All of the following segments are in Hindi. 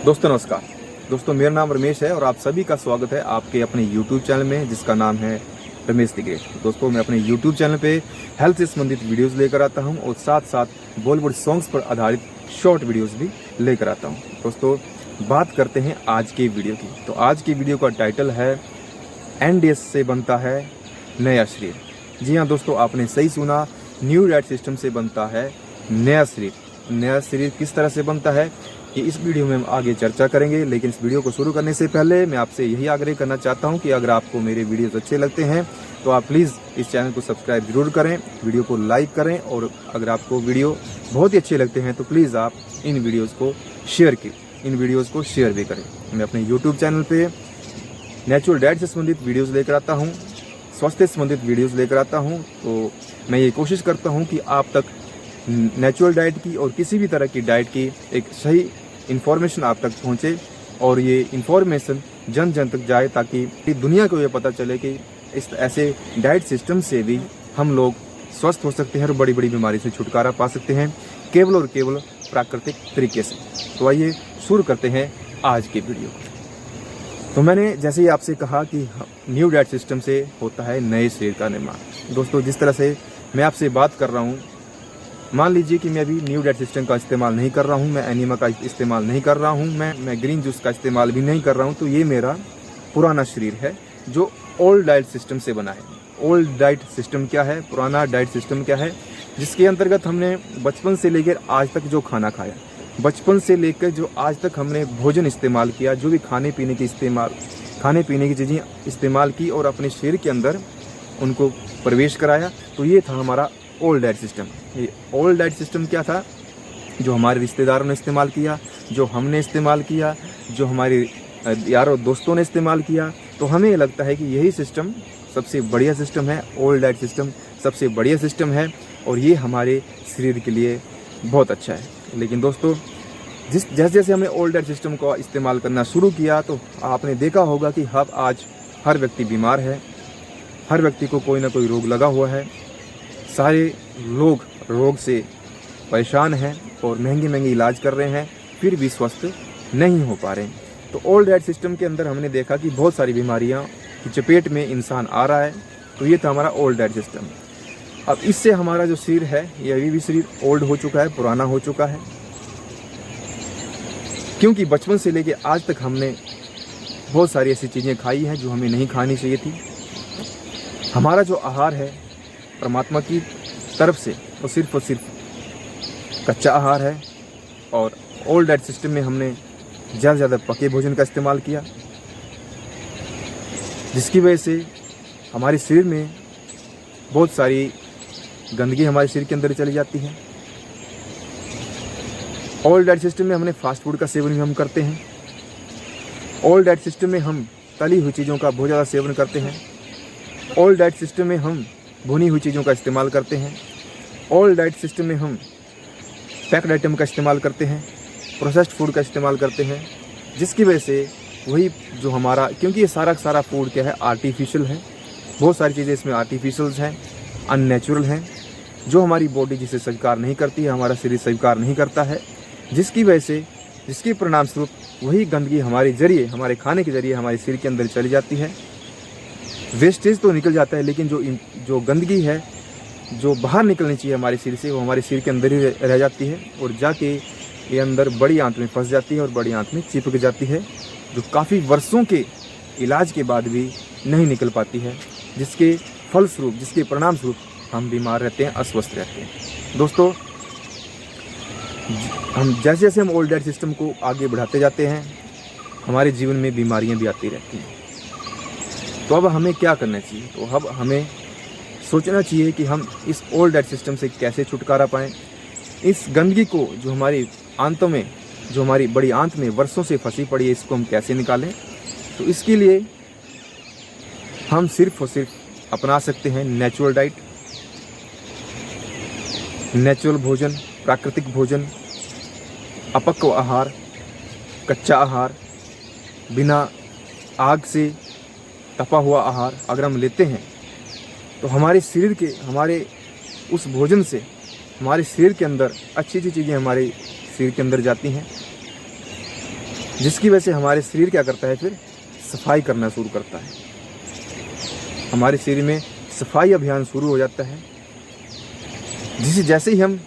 दोस्तों नमस्कार। दोस्तों मेरा नाम रमेश है और आप सभी का स्वागत है आपके अपने YouTube चैनल में जिसका नाम है रमेश द ग्रेट। दोस्तों मैं अपने YouTube चैनल पे हेल्थ से संबंधित वीडियोस लेकर आता हूं और साथ साथ बॉलीवुड सॉन्ग्स पर आधारित शॉर्ट वीडियोस भी लेकर आता हूं। दोस्तों बात करते हैं आज के वीडियो की। तो आज की वीडियो का टाइटल है NDS से बनता है नया शरीर। जी हाँ दोस्तों, आपने सही सुना, न्यू डाइट सिस्टम से बनता है नया शरीर। नया शरीर किस तरह से बनता है ये इस वीडियो में हम आगे चर्चा करेंगे, लेकिन इस वीडियो को शुरू करने से पहले मैं आपसे यही आग्रह करना चाहता हूं कि अगर आपको मेरे वीडियोस अच्छे लगते हैं तो आप प्लीज़ इस चैनल को सब्सक्राइब जरूर करें, वीडियो को लाइक करें और अगर आपको वीडियो बहुत ही अच्छे लगते हैं तो प्लीज़ आप इन वीडियोज़ को शेयर भी करें। मैं अपने यूट्यूब चैनल पर नेचुरल डाइट से संबंधित वीडियोज़ लेकर आता हूँ, स्वास्थ्य से संबंधित वीडियोज़ लेकर आता हूँ। तो मैं ये कोशिश करता हूँ कि आप तक नेचुरल डाइट की और किसी भी तरह की डाइट की एक सही इन्फॉर्मेशन आप तक पहुंचे और ये इन्फॉर्मेशन जन जन तक जाए ताकि दुनिया को ये पता चले कि इस ऐसे डाइट सिस्टम से भी हम लोग स्वस्थ हो सकते हैं और बड़ी बड़ी बीमारी से छुटकारा पा सकते हैं केवल और केवल प्राकृतिक तरीके से। तो आइए शुरू करते हैं आज के वीडियो को। तो मैंने जैसे ही आपसे कहा कि न्यू डाइट सिस्टम से होता है नए शरीर का निर्माण। दोस्तों जिस तरह से मैं आपसे बात कर रहा हूँ, मान लीजिए कि मैं अभी न्यू डाइट सिस्टम का इस्तेमाल नहीं कर रहा हूँ, मैं एनिमा का इस्तेमाल नहीं कर रहा हूँ, मैं ग्रीन जूस का इस्तेमाल भी नहीं कर रहा हूँ, तो ये मेरा पुराना शरीर है जो ओल्ड डाइट सिस्टम से बना है। ओल्ड डाइट सिस्टम क्या है, पुराना डाइट सिस्टम क्या है, जिसके अंतर्गत हमने बचपन से लेकर आज तक जो खाना खाया, बचपन से लेकर जो आज तक हमने भोजन इस्तेमाल किया, जो भी खाने पीने की चीज़ें इस्तेमाल की और अपने शरीर के अंदर उनको प्रवेश कराया, तो ये था हमारा ओल्ड डाइट सिस्टम। ये ओल्ड डाइट सिस्टम क्या था, जो हमारे रिश्तेदारों ने इस्तेमाल किया, जो हमने इस्तेमाल किया, जो हमारे यारों दोस्तों ने इस्तेमाल किया, तो हमें लगता है कि यही सिस्टम सबसे बढ़िया सिस्टम है। ओल्ड डाइट सिस्टम सबसे बढ़िया सिस्टम है और ये हमारे शरीर के लिए बहुत अच्छा है। लेकिन दोस्तों जैसे जैसे हमने ओल्ड डाइट सिस्टम का इस्तेमाल करना शुरू किया तो आपने देखा होगा कि अब आज हर व्यक्ति बीमार है, हर व्यक्ति को कोई ना कोई रोग लगा हुआ है, सारे लोग रोग से परेशान हैं और महंगे इलाज कर रहे हैं, फिर भी स्वस्थ नहीं हो पा रहे हैं। तो ओल्ड डाइट सिस्टम के अंदर हमने देखा कि बहुत सारी बीमारियां की चपेट में इंसान आ रहा है। तो ये था हमारा ओल्ड डाइट सिस्टम। अब इससे हमारा जो शरीर है ये अभी भी शरीर ओल्ड हो चुका है, पुराना हो चुका है, क्योंकि बचपन से लेके आज तक हमने बहुत सारी ऐसी चीज़ें खाई हैं जो हमें नहीं खानी चाहिए थी। हमारा जो आहार है परमात्मा की तरफ से वो सिर्फ और सिर्फ कच्चा आहार है और ओल्ड डाइट सिस्टम में हमने ज़्यादा से ज़्यादा पके भोजन का इस्तेमाल किया, जिसकी वजह से हमारे शरीर में बहुत सारी गंदगी हमारे शरीर के अंदर चली जाती है। ओल्ड डाइट सिस्टम में हमने फास्ट फूड का सेवन भी हम करते हैं। ओल्ड डाइट सिस्टम में हम तली हुई चीज़ों का बहुत ज़्यादा सेवन करते हैं। ओल्ड डाइट सिस्टम में हम भुनी हुई चीज़ों का इस्तेमाल करते हैं। ओल्ड डाइट सिस्टम में हम पैक्ड आइटम का इस्तेमाल करते हैं, प्रोसेस्ड फूड का इस्तेमाल करते हैं, जिसकी वजह से वही जो हमारा, क्योंकि ये सारा फूड क्या है, आर्टिफिशियल है। बहुत सारी चीज़ें इसमें आर्टिफिशियल्स हैं, अननेचुरल हैं, जो हमारी बॉडी जिसे स्वीकार नहीं करती है, हमारा शरीर स्वीकार नहीं करता है, जिसकी वजह से, जिसके परिणाम स्वरूप वही गंदगी हमारे जरिए, हमारे खाने के जरिए हमारे शरीर के अंदर चली जाती है। वेस्टेज तो निकल जाता है, लेकिन जो गंदगी है जो बाहर निकलनी चाहिए हमारे शरीर से, वो हमारे शरीर के अंदर ही रह जाती है और जाके ये अंदर बड़ी आंत में फंस जाती है और बड़ी आंत में चिपक जाती है, जो काफ़ी वर्षों के इलाज के बाद भी नहीं निकल पाती है, जिसके फलस्वरूप, जिसके परिणाम स्वरूप हम बीमार रहते हैं, अस्वस्थ रहते हैं। दोस्तों हम जैसे जैसे हम ओल्ड डाइट सिस्टम को आगे बढ़ाते जाते हैं, हमारे जीवन में बीमारियाँ भी आती रहती हैं। तो अब हमें क्या करना चाहिए? तो अब हमें सोचना चाहिए कि हम इस ओल्ड डाइट सिस्टम से कैसे छुटकारा पाएँ, इस गंदगी को जो हमारी आंतों में, जो हमारी बड़ी आंत में वर्षों से फंसी पड़ी है, इसको हम कैसे निकालें। तो इसके लिए हम सिर्फ और सिर्फ अपना सकते हैं नेचुरल डाइट, नेचुरल भोजन, प्राकृतिक भोजन, अपक्व आहार, कच्चा आहार, बिना आग से तपा हुआ आहार अगर हम लेते हैं तो हमारे शरीर के, हमारे उस भोजन से हमारे शरीर के अंदर अच्छी अच्छी चीज़ें हमारे शरीर के अंदर जाती हैं जिसकी वजह से हमारे शरीर क्या करता है, फिर सफाई करना शुरू करता है। हमारे शरीर में सफाई अभियान शुरू हो जाता है। जैसे ही हम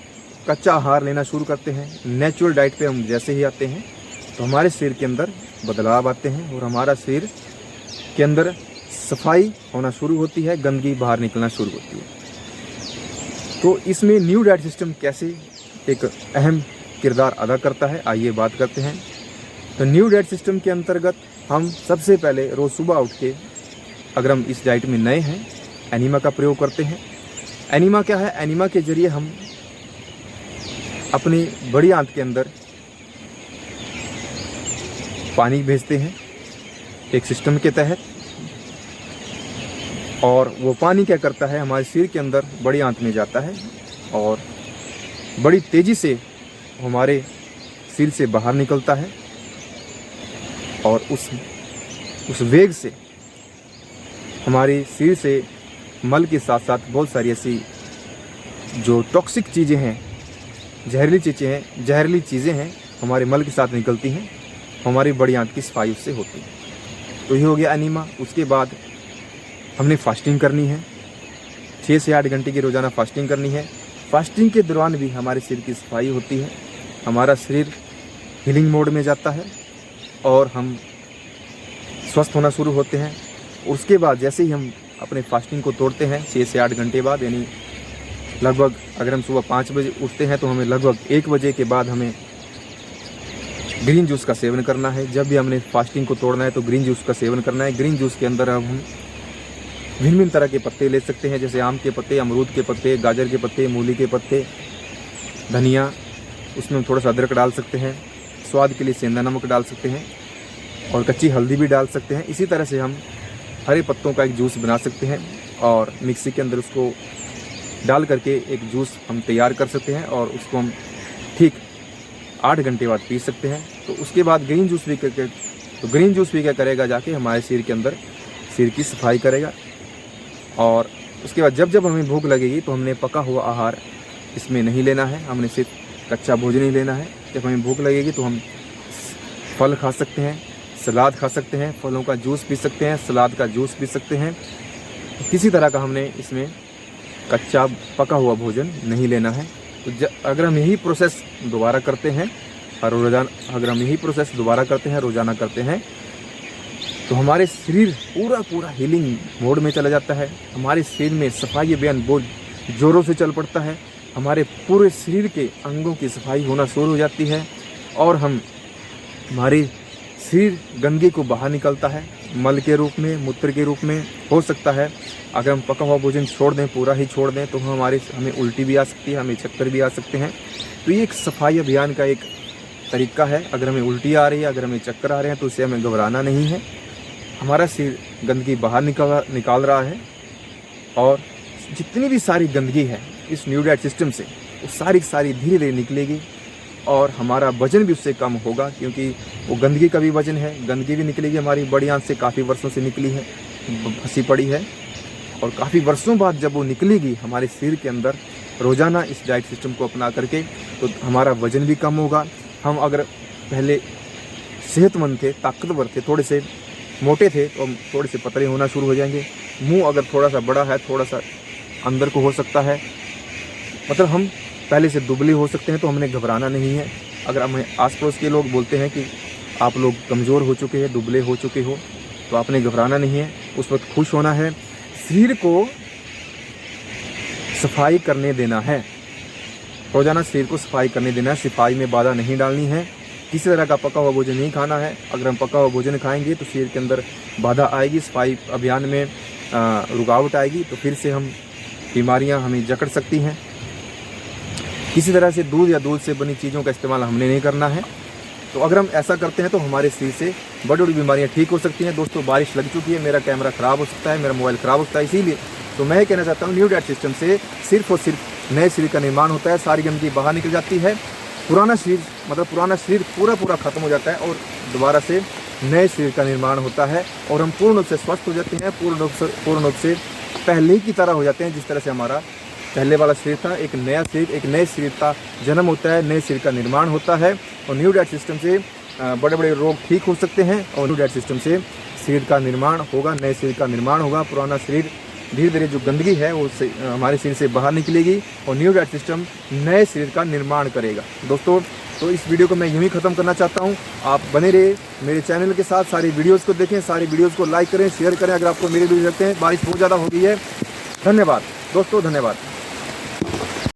कच्चा आहार लेना शुरू करते हैं, नेचुरल डाइट पे हम जैसे ही आते हैं, तो हमारे शरीर के अंदर बदलाव आते हैं और हमारा शरीर के अंदर सफाई होना शुरू होती है, गंदगी बाहर निकलना शुरू होती है। तो इसमें न्यू डाइट सिस्टम कैसे एक अहम किरदार अदा करता है, आइए बात करते हैं। तो न्यू डाइट सिस्टम के अंतर्गत हम सबसे पहले रोज़ सुबह उठ के, अगर हम इस डाइट में नए हैं, एनीमा का प्रयोग करते हैं। एनीमा क्या है? एनीमा के जरिए हम अपनी बड़ी आंत के अंदर पानी भेजते हैं एक सिस्टम के तहत, और वो पानी क्या करता है, हमारे शरीर के अंदर बड़ी आंत में जाता है और बड़ी तेज़ी से हमारे शरीर से बाहर निकलता है, और उस वेग से हमारे शरीर से मल के साथ साथ बहुत सारी ऐसी जो टॉक्सिक चीज़ें हैं, जहरीली चीज़ें हैं, हमारे मल के साथ निकलती हैं, हमारी बड़ी आंत की सफाई उससे होती है। तो ये हो गया एनीमा। उसके बाद हमने फास्टिंग करनी है, 6 से 8 घंटे की रोज़ाना फास्टिंग करनी है। फास्टिंग के दौरान भी हमारे शरीर की सफाई होती है, हमारा शरीर हीलिंग मोड में जाता है और हम स्वस्थ होना शुरू होते हैं। उसके बाद जैसे ही हम अपने फास्टिंग को तोड़ते हैं 6 से 8 घंटे बाद, यानी लगभग अगर हम सुबह 5 बजे उठते हैं तो हमें लगभग 1 बजे के बाद हमें ग्रीन जूस का सेवन करना है। जब भी हमने फास्टिंग को तोड़ना है तो ग्रीन जूस का सेवन करना है। ग्रीन जूस के अंदर हम भिन्न भिन्न तरह के पत्ते ले सकते हैं, जैसे आम के पत्ते, अमरूद के पत्ते, गाजर के पत्ते, मूली के पत्ते, धनिया, उसमें हम थोड़ा सा अदरक डाल सकते हैं, स्वाद के लिए सेंधा नमक डाल सकते हैं और कच्ची हल्दी भी डाल सकते हैं। इसी तरह से हम हरे पत्तों का एक जूस बना सकते हैं और मिक्सी के अंदर उसको डाल करके एक जूस हम तैयार कर सकते हैं और उसको हम ठीक 8 घंटे बाद पी सकते हैं। तो उसके बाद ग्रीन जूस भी करके, तो ग्रीन जूस भी क्या करेगा, जाके हमारे शरीर के अंदर शरीर की सफाई करेगा। और उसके बाद जब हमें भूख लगेगी तो हमने पका हुआ आहार इसमें नहीं लेना है, हमने सिर्फ कच्चा भोजन ही लेना है। जब हमें भूख लगेगी तो हम फल खा सकते हैं, सलाद खा सकते हैं, फलों का जूस पी सकते हैं, सलाद का जूस पी सकते हैं। किसी तरह का हमने इसमें कच्चा पका हुआ भोजन नहीं लेना है। तो अगर हम यही प्रोसेस दोबारा करते हैं रोज़ाना करते हैं तो हमारे शरीर पूरा हीलिंग मोड में चला जाता है। हमारे शरीर में सफाई अभियान बहुत ज़ोरों से चल पड़ता है। हमारे पूरे शरीर के अंगों की सफाई होना शुरू हो जाती है और हमारे शरीर गंदगी को बाहर निकलता है, मल के रूप में, मूत्र के रूप में हो सकता है। अगर हम पका हुआ भोजन छोड़ दें, पूरा ही छोड़ दें, तो हमें उल्टी भी आ सकती है, हमें चक्कर भी आ सकते हैं। तो ये एक सफाई अभियान का एक तरीका है। अगर हमें उल्टी आ रही है, अगर हमें चक्कर आ रहे हैं, तो उससे हमें घबराना नहीं है। हमारा शरीर गंदगी बाहर निकाल रहा है और जितनी भी सारी गंदगी है इस न्यू डाइट सिस्टम से, वो सारी धीरे धीरे निकलेगी और हमारा वजन भी उससे कम होगा, क्योंकि वो गंदगी का भी वजन है। गंदगी भी निकलेगी, हमारी बड़ी आंत से काफ़ी वर्षों से निकली है, फंसी पड़ी है, और काफ़ी वर्षों बाद जब वो निकलेगी हमारे शरीर के अंदर रोज़ाना इस डाइट सिस्टम को अपना करके, तो हमारा वजन भी कम होगा। हम अगर पहले सेहतमंद थे, ताकतवर थे, थोड़े से मोटे थे, तो हम थोड़े से पतले होना शुरू हो जाएंगे। मुंह अगर थोड़ा सा बड़ा है, थोड़ा सा अंदर को हो सकता है, मतलब हम पहले से दुबले हो सकते हैं, तो हमने घबराना नहीं है। अगर हमें आस पड़ोस के लोग बोलते हैं कि आप लोग कमज़ोर हो चुके हैं, दुबले हो चुके हो, तो आपने घबराना नहीं है, उस वक्त खुश होना है। शरीर को सफाई करने देना है, रोज़ाना शरीर को सफाई करने देना है, सफाई में बाधा नहीं डालनी है। किसी तरह का पका हुआ भोजन नहीं खाना है। अगर हम पका हुआ भोजन खाएंगे तो शरीर के अंदर बाधा आएगी, सफाई अभियान में रुकावट आएगी, तो फिर से हम बीमारियां हमें जकड़ सकती हैं। किसी तरह से दूध या दूध से बनी चीज़ों का इस्तेमाल हमने नहीं करना है। तो अगर हम ऐसा करते हैं तो हमारे शरीर से बड़ी बड़ी बीमारियां ठीक हो सकती हैं। दोस्तों, बारिश लग चुकी है, मेरा कैमरा ख़राब हो सकता है, मेरा मोबाइल ख़राब हो सकता है, इसीलिए तो मैं कहना चाहता हूँ न्यू डाइट सिस्टम से सिर्फ और सिर्फ नए शरीर का निर्माण होता है। सारी गंदगी बाहर निकल जाती है, पुराना शरीर पूरा ख़त्म हो जाता है और दोबारा से नए शरीर का निर्माण होता है और हम पूर्ण रूप से स्वस्थ हो जाते हैं, पूर्ण रूप से पहले की तरह हो जाते हैं, जिस तरह से हमारा पहले वाला शरीर था। एक नए शरीर का जन्म होता है, नए शरीर का निर्माण होता है। और न्यू डाइट सिस्टम से बड़े बड़े रोग ठीक हो सकते हैं और न्यू डाइट सिस्टम से शरीर का निर्माण होगा, नए शरीर का निर्माण होगा। पुराना शरीर धीरे धीरे जो गंदगी है वो हमारे शरीर से बाहर निकलेगी और न्यू डाइट सिस्टम नए शरीर का निर्माण करेगा। दोस्तों तो इस वीडियो को मैं यूं ही ख़त्म करना चाहता हूं। आप बने रहे मेरे चैनल के साथ, सारी वीडियोस को देखें, सारी वीडियोस को लाइक करें, शेयर करें अगर आपको मेरे वीडियो लगते हैं। बारिश बहुत ज़्यादा हो गई है। धन्यवाद दोस्तों, धन्यवाद।